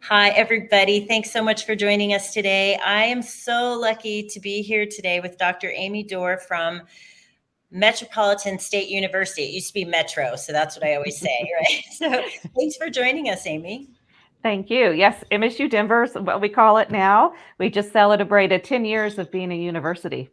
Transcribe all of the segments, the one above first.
Hi, everybody. Thanks so much for joining us today. I am so lucky to be here today with Dr. Amy Dore from Metropolitan State University. It used to be Metro, so that's what I always say, right? So thanks for joining us, Amy. Thank you. Yes, MSU Denver is what we call it now. We just celebrated 10 years of being a university.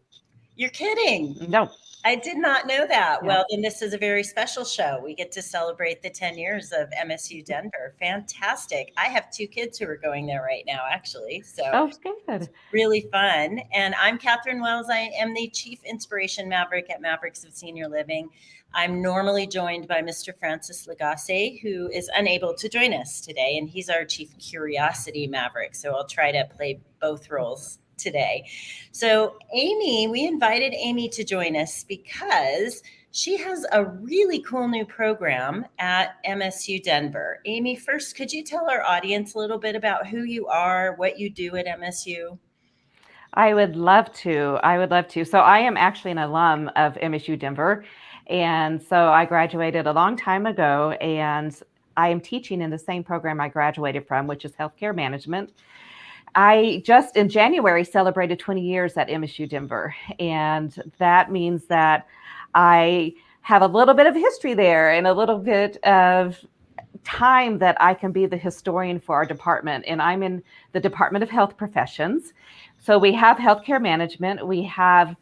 You're kidding. No. I did not know that. Yeah. Well, then this is a very special show. We get to celebrate the 10 years of MSU Denver. Fantastic. I have two kids who are going there right now, actually. So Oh, good. really fun. And I'm Catherine Wells. I am the Chief Inspiration Maverick at Mavericks of Senior Living. I'm normally joined by Mr. Francis Lagasse, who is unable to join us today, and he's our Chief Curiosity Maverick. So I'll try to play both roles today. So Amy, we invited Amy to join us because she has a really cool new program at MSU Denver. Amy, first, could you tell our audience a little bit about who you are, what you do at MSU? I would love to. So I am actually an alum of MSU Denver. And so I graduated a long time ago, and I am teaching in the same program I graduated from, which is healthcare management. I just in January celebrated 20 years at MSU Denver. And that means that I have a little bit of history there and a little bit of time that I can be the historian for our department. And I'm in the Department of Health Professions. So we have healthcare management, we have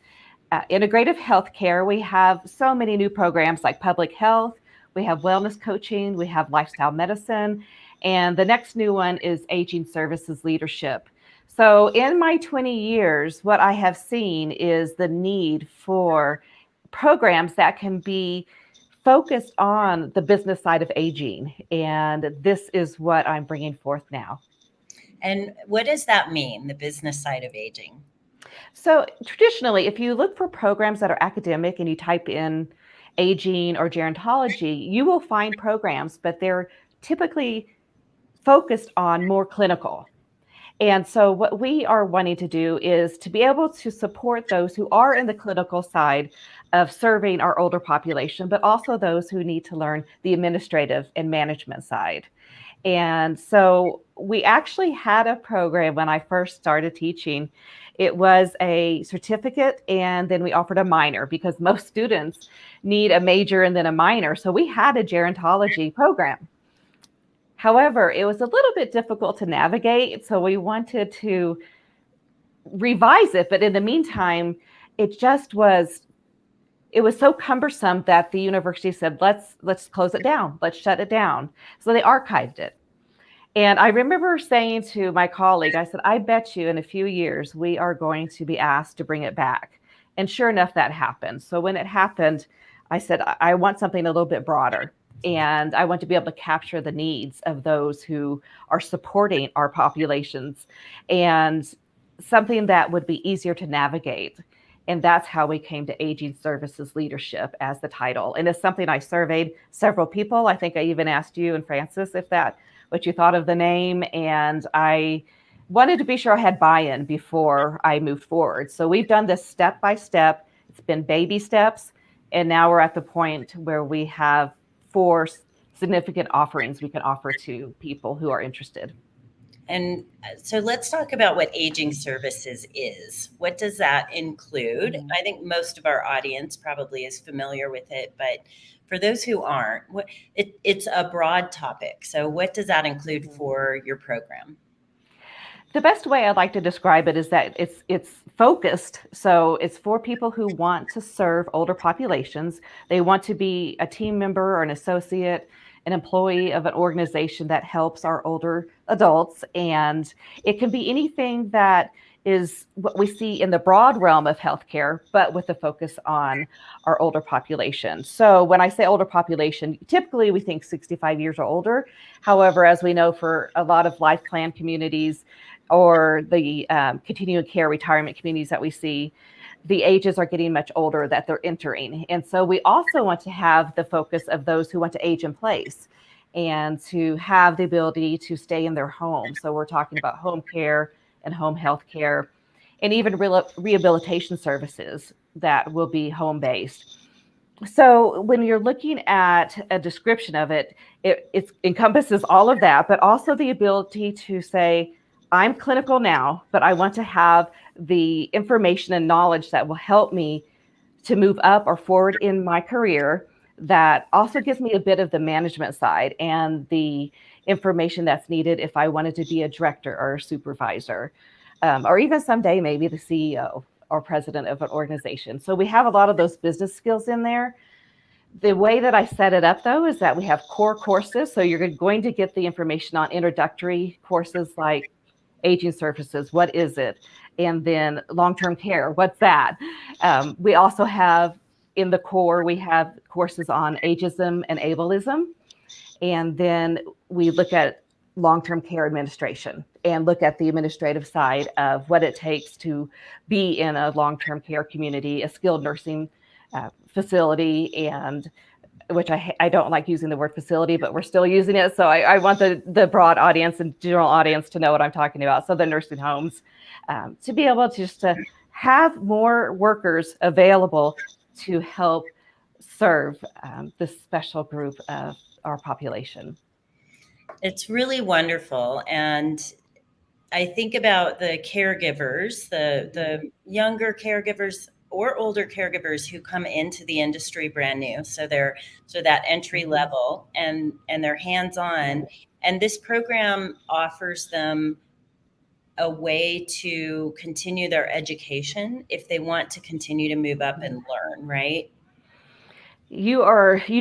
integrative healthcare, we have so many new programs like public health, we have wellness coaching, we have lifestyle medicine, and the next new one is aging services leadership. So in my 20 years, what I have seen is the need for programs that can be focused on the business side of aging. And this is what I'm bringing forth now. And what does that mean, the business side of aging? So traditionally, if you look for programs that are academic and you type in aging or gerontology, you will find programs, but they're typically focused on more clinical. And so what we are wanting to do is to be able to support those who are in the clinical side of serving our older population, but also those who need to learn the administrative and management side. And so we actually had a program when I first started teaching. It was a certificate, and then we offered a minor because most students need a major and then a minor. So we had a gerontology program. However, it was a little bit difficult to navigate, so we wanted to revise it. But in the meantime, it was so cumbersome that the university said, let's close it down, let's shut it down. So they archived it. And I remember saying to my colleague, I said, I bet you in a few years we are going to be asked to bring it back. And sure enough, that happened. So when it happened, I said, I want something a little bit broader. And I want to be able to capture the needs of those who are supporting our populations and something that would be easier to navigate. And that's how we came to Aging Services Leadership as the title. And it's something I surveyed several people. I think I even asked you and Francis what you thought of the name. And I wanted to be sure I had buy-in before I moved forward. So we've done this step by step. It's been baby steps. And now we're at the point where we have 4 significant offerings we can offer to people who are interested. And so let's talk about what aging services is. What does that include? Mm-hmm. I think most of our audience probably is familiar with it, but for those who aren't, it's a broad topic. So what does that include for your program? The best way I'd like to describe it is that it's focused. So it's for people who want to serve older populations. They want to be a team member or an associate, an employee of an organization that helps our older adults. And it can be anything that is what we see in the broad realm of healthcare, but with a focus on our older population. So when I say older population, typically we think 65 years or older. However, as we know, for a lot of life plan communities or the continuing care retirement communities that we see, the ages are getting much older that they're entering. And so we also want to have the focus of those who want to age in place and to have the ability to stay in their home. So we're talking about home care and home health care, and even rehabilitation services that will be home-based. So when you're looking at a description of it, it encompasses all of that, but also the ability to say, I'm clinical now, but I want to have the information and knowledge that will help me to move up or forward in my career. That also gives me a bit of the management side and the information that's needed if I wanted to be a director or a supervisor, or even someday maybe the CEO or president of an organization. So we have a lot of those business skills in there. The way that I set it up, though, is that we have core courses. So you're going to get the information on introductory courses like aging services, what is it? And then long-term care, what's that? We also have in the core, we have courses on ageism and ableism. And then we look at long-term care administration and look at the administrative side of what it takes to be in a long-term care community, a skilled nursing facility, and which I don't like using the word facility, but we're still using it. So I want the broad audience and general audience to know what I'm talking about. So the nursing homes, to be able to just to have more workers available to help serve this special group of our population. It's really wonderful. And I think about the caregivers, the younger caregivers or older caregivers who come into the industry brand new. So that entry level and they're hands-on. And this program offers them a way to continue their education if they want to continue to move up and learn, right? You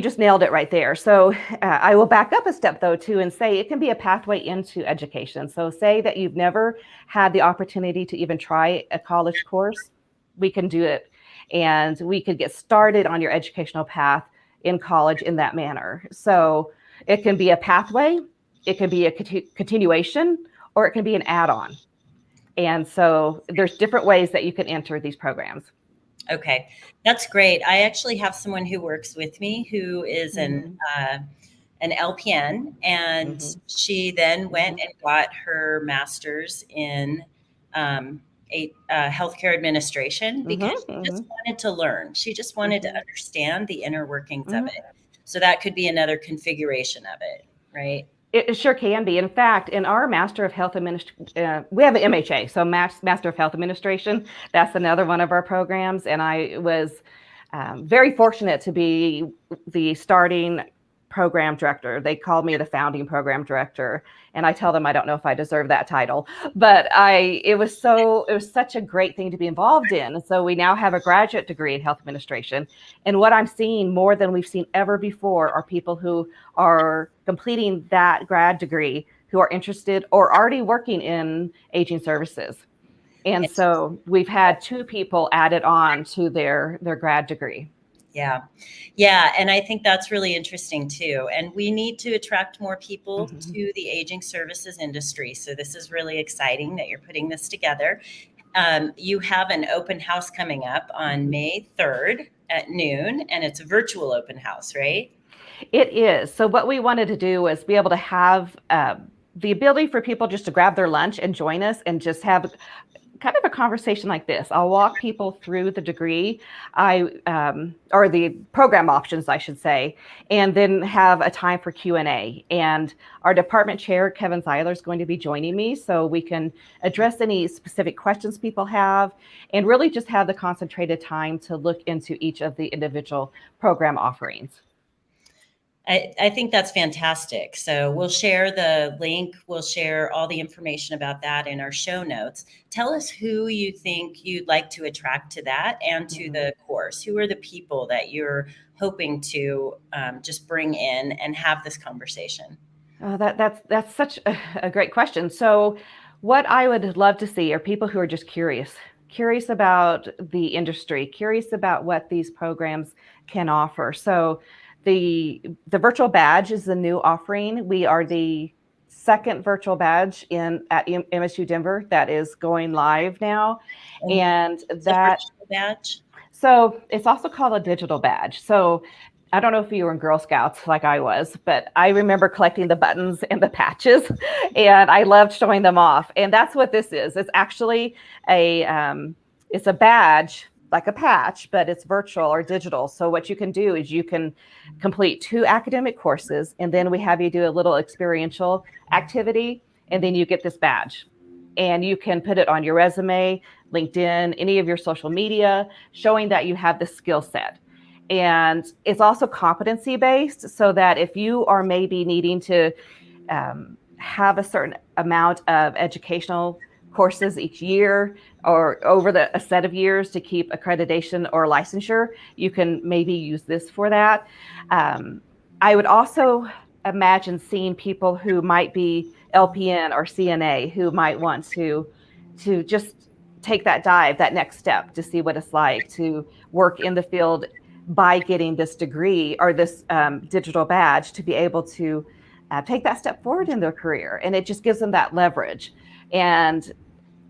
just nailed it right there. So I will back up a step though too and say it can be a pathway into education. So say that you've never had the opportunity to even try a college course, we can do it, and we could get started on your educational path in college in that manner. So it can be a pathway, it can be a continuation, or it can be an add-on. And so there's different ways that you can enter these programs. Okay, that's great. I actually have someone who works with me who is an LPN, and she then went and got her master's in healthcare administration because she just wanted to learn. She just wanted to understand the inner workings of it. So that could be another configuration of it, right? It sure can be. In fact, in our Master of Health Administration, we have an MHA, so Master of Health Administration. That's another one of our programs. And I was very fortunate to be the starting program director. They called me the founding program director. And I tell them I don't know if I deserve that title, but it was such a great thing to be involved in. So we now have a graduate degree in health administration. And what I'm seeing more than we've seen ever before are people who are completing that grad degree who are interested or already working in aging services. And so we've had 2 people added on to their grad degree. Yeah. Yeah. And I think that's really interesting too. And we need to attract more people to the aging services industry. So this is really exciting that you're putting this together. You have an open house coming up on May 3rd at noon, and it's a virtual open house, right? It is. So what we wanted to do was be able to have the ability for people just to grab their lunch and join us and just have kind of a conversation like this. I'll walk people through the degree, or the program options, I should say, and then have a time for Q&A. And our department chair, Kevin Zeller, is going to be joining me so we can address any specific questions people have and really just have the concentrated time to look into each of the individual program offerings. I think that's fantastic. So we'll share the link. We'll share all the information about that in our show notes. Tell us who you think you'd like to attract to that and to the course. Who are the people that you're hoping to just bring in and have this conversation? That's such a great question. So what I would love to see are people who are just curious about the industry, curious about what these programs can offer. So the virtual badge is the new offering. We are the second virtual badge at MSU Denver that is going live now. And that badge. So it's also called a digital badge. So I don't know if you were in Girl Scouts like I was, but I remember collecting the buttons and the patches, and I loved showing them off. And that's what this is. It's actually it's a badge like a patch, but it's virtual or digital. So what you can do is you can complete 2 academic courses, and then we have you do a little experiential activity, and then you get this badge. And you can put it on your resume, LinkedIn, any of your social media, showing that you have the skill set. And it's also competency based, so that if you are maybe needing to have a certain amount of educational courses each year or over a set of years to keep accreditation or licensure, you can maybe use this for that. I would also imagine seeing people who might be LPN or CNA who might want to just take that dive, that next step, to see what it's like to work in the field by getting this degree or this digital badge, to be able to take that step forward in their career. And it just gives them that leverage. And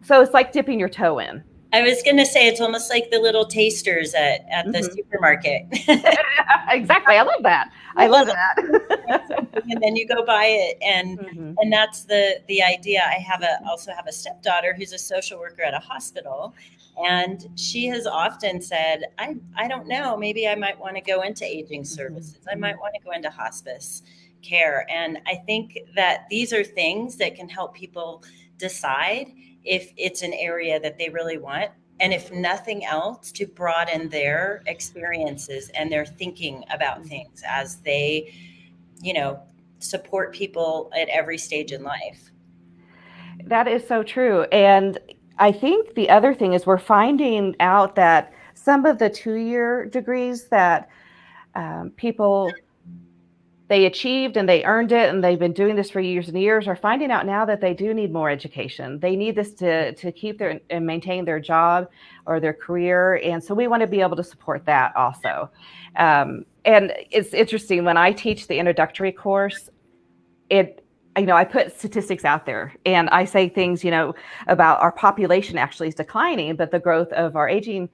so it's like dipping your toe in. I was going to say it's almost like the little tasters at the supermarket. Exactly. I love that. I love that. And then you go buy it, and that's the idea. I also have a stepdaughter who's a social worker at a hospital, and she has often said, I don't know, maybe I might want to go into aging services. I might want to go into hospice care. And I think that these are things that can help people decide if it's an area that they really want, and if nothing else, to broaden their experiences and their thinking about things as they, support people at every stage in life. That is so true. And I think the other thing is we're finding out that some of the 2-year degrees that people, they achieved and they earned it, and they've been doing this for years and years, are finding out now that they do need more education. They need this to keep and maintain their job or their career. And so we want to be able to support that also. And it's interesting, when I teach the introductory course, I put statistics out there, and I say things, about our population actually is declining, but the growth of our aging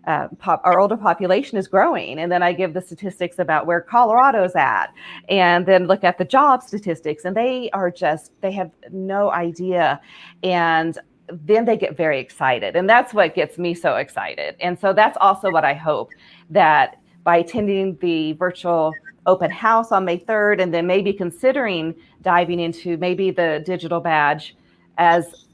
our older population is growing. And then I give the statistics about where Colorado's at, and then look at the job statistics, and they have no idea. And then they get very excited. And that's what gets me so excited. And so that's also what I hope, that by attending the virtual open house on May 3rd, and then maybe considering diving into maybe the digital badge as,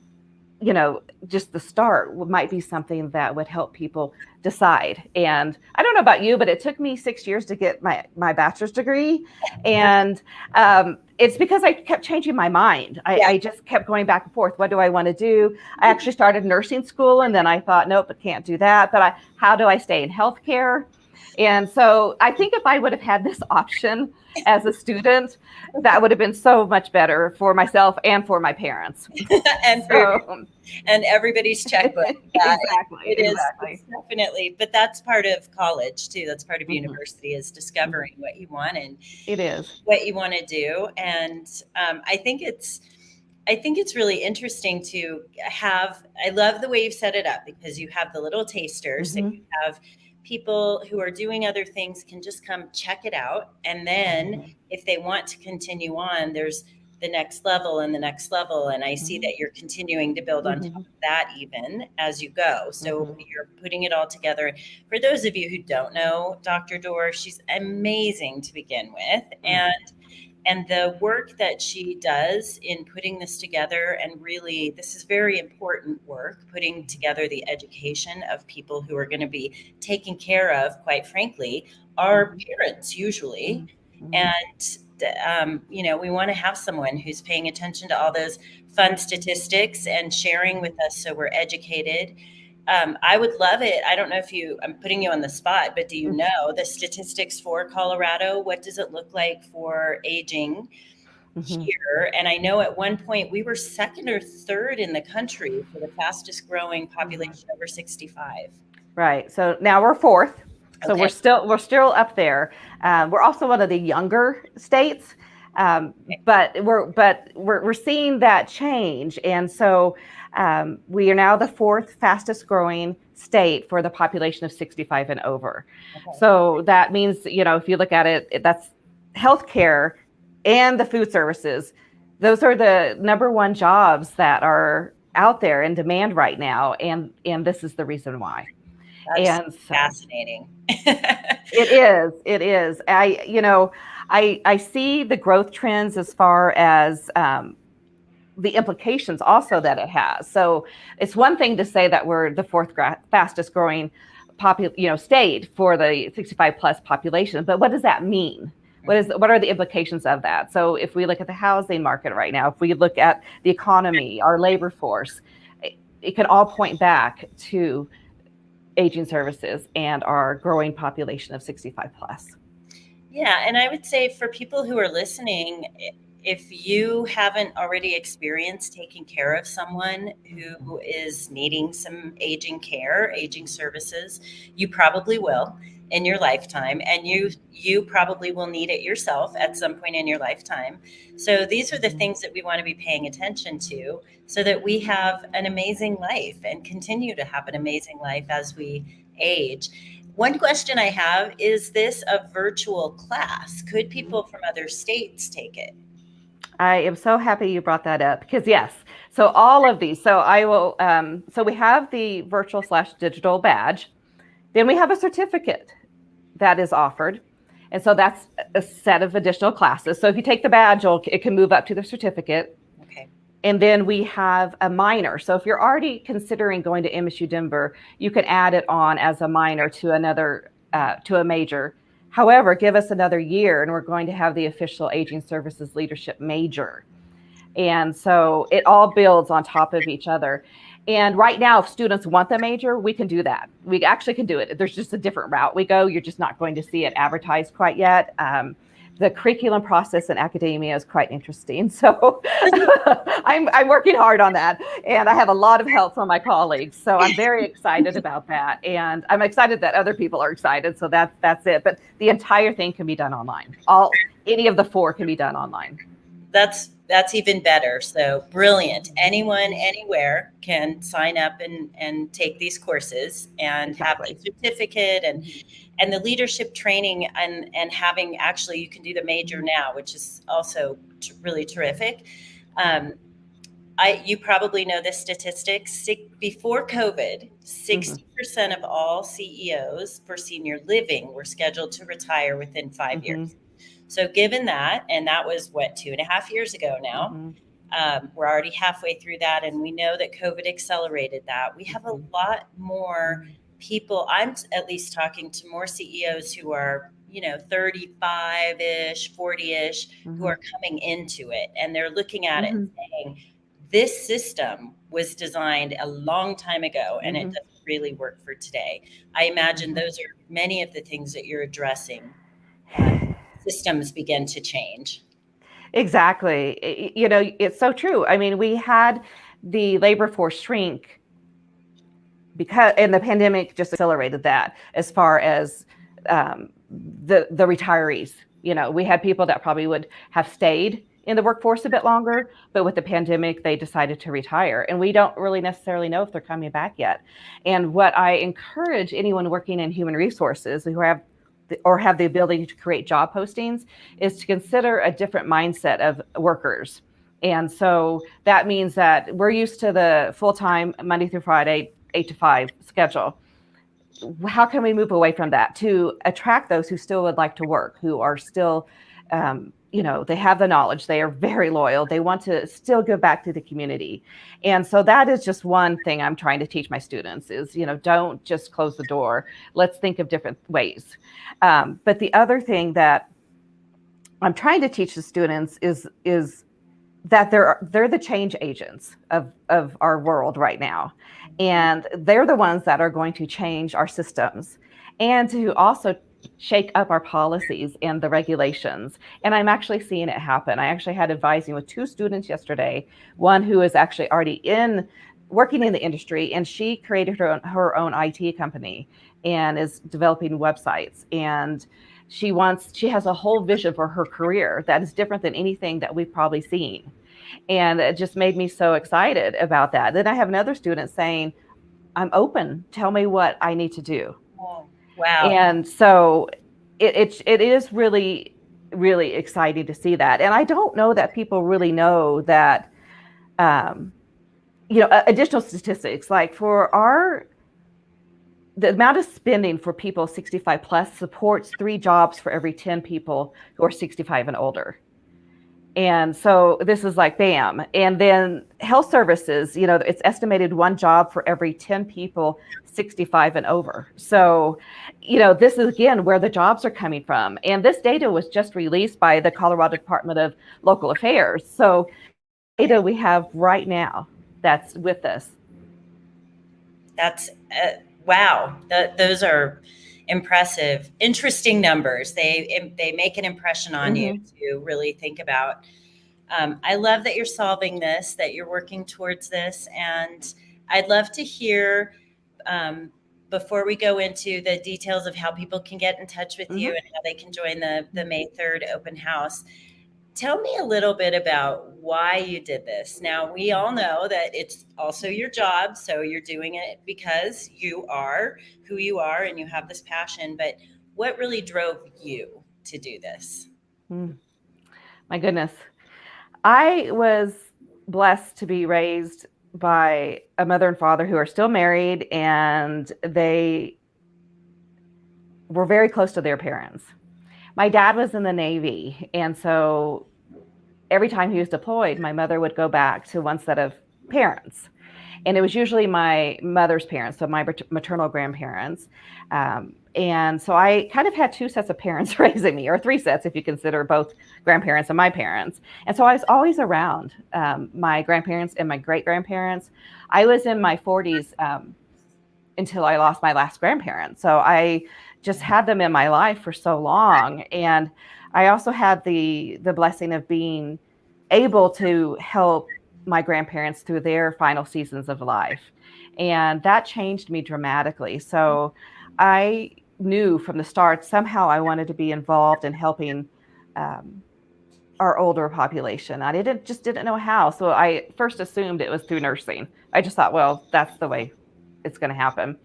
just the start, might be something that would help people decide. And I don't know about you, but it took me 6 years to get my bachelor's degree. And it's because I kept changing my mind. I just kept going back and forth. What do I want to do? I actually started nursing school, and then I thought, nope, I can't do that. But how do I stay in healthcare? And so I think if I would have had this option as a student, that would have been so much better for myself and for my parents. and everybody's checkbook. Exactly. It is definitely, but that's part of college too. That's part of university, is discovering what you want and what you want to do. And I think it's really interesting to have. I love the way you've set it up, because you have the little tasters, and you have people who are doing other things can just come check it out. And then if they want to continue on, there's the next level and the next level. And I see that you're continuing to build on top of that even as you go. So you're putting it all together. For those of you who don't know Dr. Dore, she's amazing to begin with. And the work that she does in putting this together, and really, this is very important work, putting together the education of people who are going to be taken care of, quite frankly, our parents usually. And, we want to have someone who's paying attention to all those fun statistics and sharing with us, so we're educated. I would love it. I don't know if I'm putting you on the spot, but do you know the statistics for Colorado? What does it look like for aging here? And I know at one point we were second or third in the country for the fastest growing population over 65. Right. So now we're fourth. So we're still up there. We're also one of the younger states. But we're seeing that change. And so we are now the fourth fastest growing state for the population of 65 and over. So that means, if you look at it, that's healthcare and the food services. Those are the number one jobs that are out there in demand right now. And this is the reason why. That's And so fascinating. it is. I see the growth trends as far as the implications also that it has. So it's one thing to say that we're the fourth fastest growing state for the 65 plus population, but what does that mean? What are the implications of that? So if we look at the housing market right now, if we look at the economy, our labor force, it can all point back to aging services and our growing population of 65 plus. Yeah, and I would say for people who are listening, if you haven't already experienced taking care of someone who is needing some aging care, aging services, you probably will in your lifetime, and you probably will need it yourself at some point in your lifetime. So these are the things that we want to be paying attention to so that we have an amazing life and continue to have an amazing life as we age. One question I have, is this a virtual class? Could people from other states take it? I am so happy you brought that up because yes, so all of these. So I will. So we have the virtual/digital badge. Then we have a certificate that is offered, and so that's a set of additional classes. So if you take the badge, it can move up to the certificate. Okay. And then we have a minor. So if you're already considering going to MSU Denver, you can add it on as a minor to a major. However, give us another year and we're going to have the official Aging Services Leadership major. And so it all builds on top of each other. And right now, if students want the major, we can do that. We actually can do it. There's just a different route we go. You're just not going to see it advertised quite yet. The curriculum process in academia is quite interesting. So I'm working hard on that. And I have a lot of help from my colleagues. So I'm very excited about that. And I'm excited that other people are excited. So that's it. But the entire thing can be done online. Any of the four can be done online. That's even better. So brilliant. Anyone, anywhere can sign up and take these courses and Exactly. have the certificate and the leadership training and having, actually, you can do the major now, which is also really terrific. You probably know this statistic. Before COVID, 60% of all CEOs for senior living were scheduled to retire within 5 years. So given that, and that was 2.5 years ago now, we're already halfway through that. And we know that COVID accelerated that. We have a lot more people. I'm at least talking to more CEOs who are, 35-ish, 40-ish, who are coming into it. And they're looking at it and saying, this system was designed a long time ago and it doesn't really work for today. I imagine those are many of the things that you're addressing. Systems begin to change. Exactly. It's so true. I mean, we had the labor force shrink and the pandemic just accelerated that as far as the retirees. We had people that probably would have stayed in the workforce a bit longer, but with the pandemic, they decided to retire. And we don't really necessarily know if they're coming back yet. And what I encourage anyone working in human resources who have the ability to create job postings is to consider a different mindset of workers. And so that means that we're used to the full-time Monday through Friday, 8 to 5 schedule. How can we move away from that to attract those who still would like to work, who are still, they have the knowledge, they are very loyal, they want to still give back to the community. And so that is just one thing I'm trying to teach my students is, don't just close the door. Let's think of different ways. But the other thing that I'm trying to teach the students is that they're the change agents of our world right now. And they're the ones that are going to change our systems and to also shake up our policies and the regulations. And I'm actually seeing it happen. I actually had advising with 2 students yesterday, one who is actually already working in the industry, and she created her own IT company and is developing websites. And she has a whole vision for her career that is different than anything that we've probably seen. And it just made me so excited about that. Then I have another student saying, I'm open. Tell me what I need to do. Oh, wow. And so it is really, really exciting to see that. And I don't know that people really know that, additional statistics, like for our the amount of spending for people 65 plus supports 3 jobs for every 10 people who are 65 and older. And so this is like bam. And then health services, it's estimated 1 job for every 10 people 65 and over. So, this is again where the jobs are coming from. And this data was just released by the Colorado Department of Local Affairs. So data we have right now that's with us. That's wow. Those are impressive, interesting numbers. They make an impression on you to really think about. I love that you're solving this, that you're working towards this, and I'd love to hear before we go into the details of how people can get in touch with you and how they can join the May 3rd open house. Tell me a little bit about why you did this. Now, we all know that it's also your job, so you're doing it because you are who you are and you have this passion, but what really drove you to do this? My goodness. I was blessed to be raised by a mother and father who are still married, and they were very close to their parents. My dad was in the Navy, and so every time he was deployed, my mother would go back to one set of parents. And it was usually my mother's parents, so my maternal grandparents. And so I kind of had 2 sets of parents raising me, or 3 sets if you consider both grandparents and my parents. And so I was always around my grandparents and my great-grandparents. I was in my 40s until I lost my last grandparent. So I just had them in my life for so long. And I also had the blessing of being able to help my grandparents through their final seasons of life. And that changed me dramatically. So I knew from the start, somehow I wanted to be involved in helping our older population. I didn't know how. So I first assumed it was through nursing. I just thought, well, that's the way it's going to happen.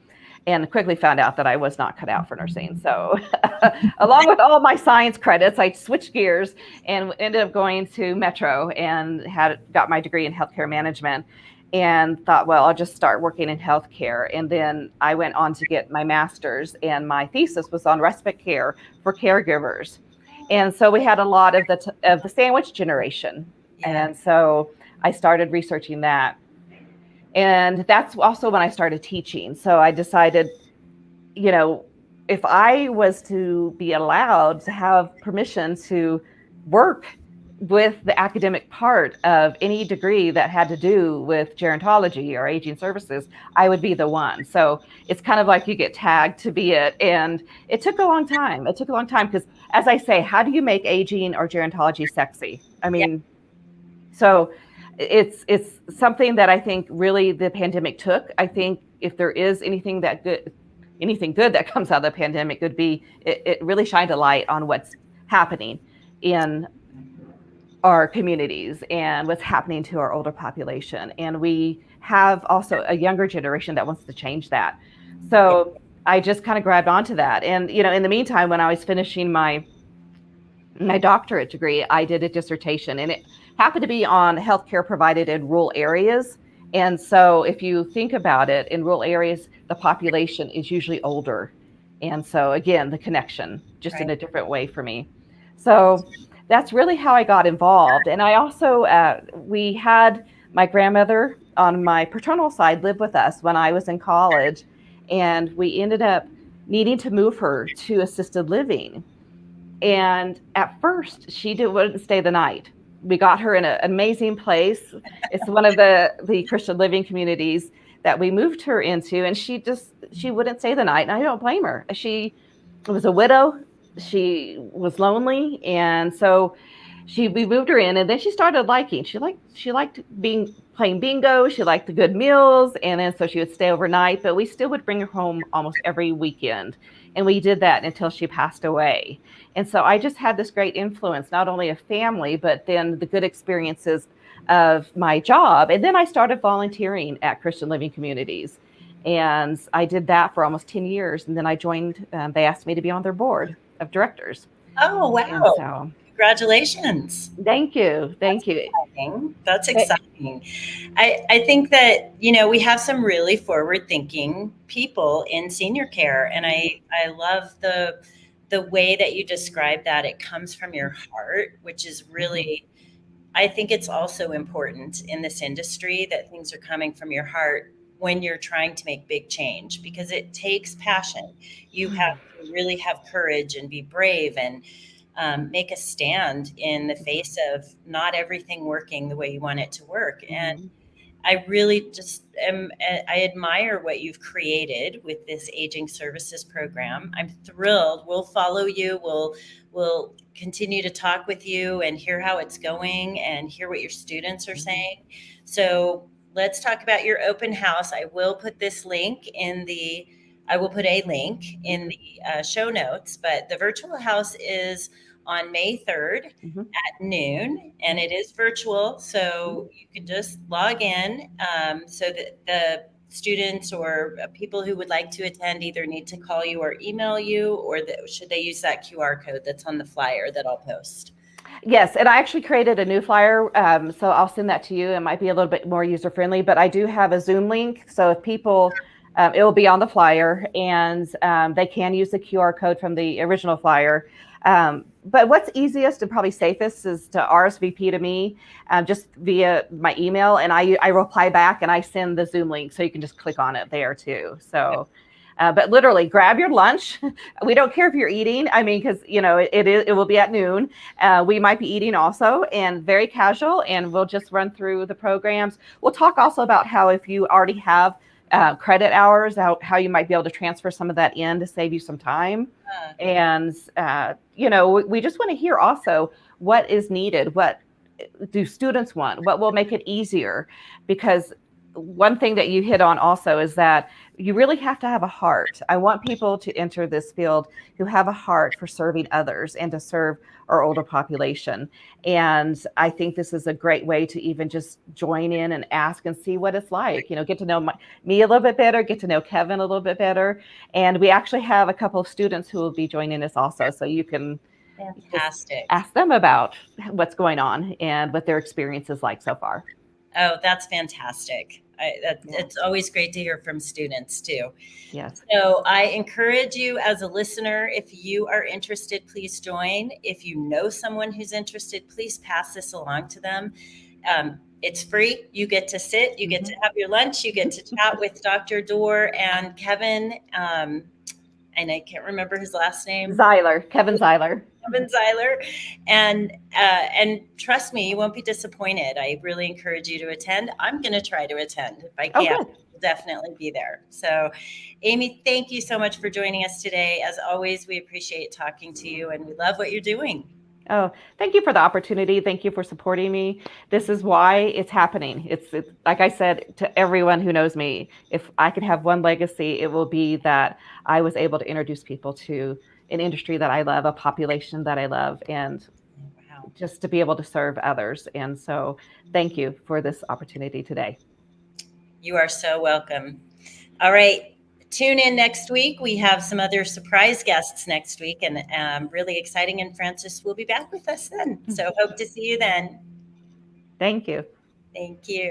And got found out that I was not cut out for nursing. So along with all my science credits, I switched gears and ended up going to Metro and got my degree in healthcare management and thought, well, I'll just start working in healthcare. And then I went on to get my master's, and my thesis was on respite care for caregivers. And so we had a lot of the sandwich generation. Yeah. And so I started researching that. And that's also when I started teaching. So I decided, if I was to be allowed to have permission to work with the academic part of any degree that had to do with gerontology or aging services, I would be the one. So it's kind of like you get tagged to be it. And it took a long time. Because, as I say, how do you make aging or gerontology sexy? I mean, so it's something that I think really the pandemic took. I think if there is anything good that comes out of the pandemic, would be it really shined a light on what's happening in our communities and what's happening to our older population. And we have also a younger generation that wants to change that. So I just kind of grabbed onto that. And, in the meantime, when I was finishing my doctorate degree, I did a dissertation, and it happened to be on healthcare provided in rural areas. And so if you think about it, in rural areas, the population is usually older. And so again, the connection just in a different way for me. So that's really how I got involved. And I also, we had my grandmother on my paternal side live with us when I was in college. And we ended up needing to move her to assisted living. And at first, she wouldn't stay the night. We got her in an amazing place. It's one of the Christian living communities that we moved her into, and she wouldn't stay the night. And I don't blame her. She was a widow. She was lonely, and so we moved her in, and then she started liking. She liked playing bingo. She liked the good meals, and then so she would stay overnight. But we still would bring her home almost every weekend, and we did that until she passed away. And so I just had this great influence, not only of family, but then the good experiences of my job. And then I started volunteering at Christian Living Communities. And I did that for almost 10 years. And then I joined, they asked me to be on their board of directors. Oh, wow. And so, Congratulations. Thank you. Thank you. That's exciting. I think that, we have some really forward thinking people in senior care. And I love the way that you describe that. It comes from your heart, which is really, I think it's also important in this industry that things are coming from your heart when you're trying to make big change, because it takes passion. You have to really have courage and be brave and make a stand in the face of not everything working the way you want it to work. And I really just I admire what you've created with this aging services program. I'm thrilled. We'll follow you. We'll continue to talk with you and hear how it's going and hear what your students are saying. So let's talk about your open house. I will put a link in the show notes, but the virtual house is on May 3rd at noon, and it is virtual. So you can just log in, so that the students or people who would like to attend either need to call you or email you, or should they use that QR code that's on the flyer that I'll post? Yes, and I actually created a new flyer, so I'll send that to you. It might be a little bit more user-friendly, but I do have a Zoom link, so if people, it will be on the flyer, and they can use the QR code from the original flyer. But what's easiest and probably safest is to RSVP to me just via my email, and I reply back and I send the Zoom link, so you can just click on it there too. So. But literally, grab your lunch. We don't care if you're eating. I mean, because it will be at noon. We might be eating also, and very casual. And we'll just run through the programs. We'll talk also about how, if you already have credit hours, how you might be able to transfer some of that in to save you some time. And we just want to hear also what is needed. What do students want? What will make it easier? Because one thing that you hit on also is that you really have to have a heart. I want people to enter this field who have a heart for serving others and to serve our older population. And I think this is a great way to even just join in and ask and see what it's like, get to know me a little bit better, get to know Kevin a little bit better. And we actually have a couple of students who will be joining us also. So you can ask them about what's going on and what their experience is like so far. Oh, that's fantastic. It's always great to hear from students too. Yes. So I encourage you as a listener, if you are interested, please join. If you know someone who's interested, please pass this along to them. It's free. You get to sit, you get to have your lunch, you get to chat with Dr. Dore and Kevin. And I can't remember his last name. Kevin Zeller. Kevin Zeller. And trust me, you won't be disappointed. I really encourage you to attend. I'm going to try to attend if I can. I'll definitely be there. So, Amy, thank you so much for joining us today. As always, we appreciate talking to you, and we love what you're doing. Oh, thank you for the opportunity. Thank you for supporting me. This is why it's happening. It's like I said to everyone who knows me, if I could have one legacy, it will be that I was able to introduce people to an industry that I love, a population that I love, and just to be able to serve others. And so thank you for this opportunity today. You are so welcome. All right. Tune in next week. We have some other surprise guests next week, and really exciting. And Francis will be back with us then. So hope to see you then. Thank you. Thank you.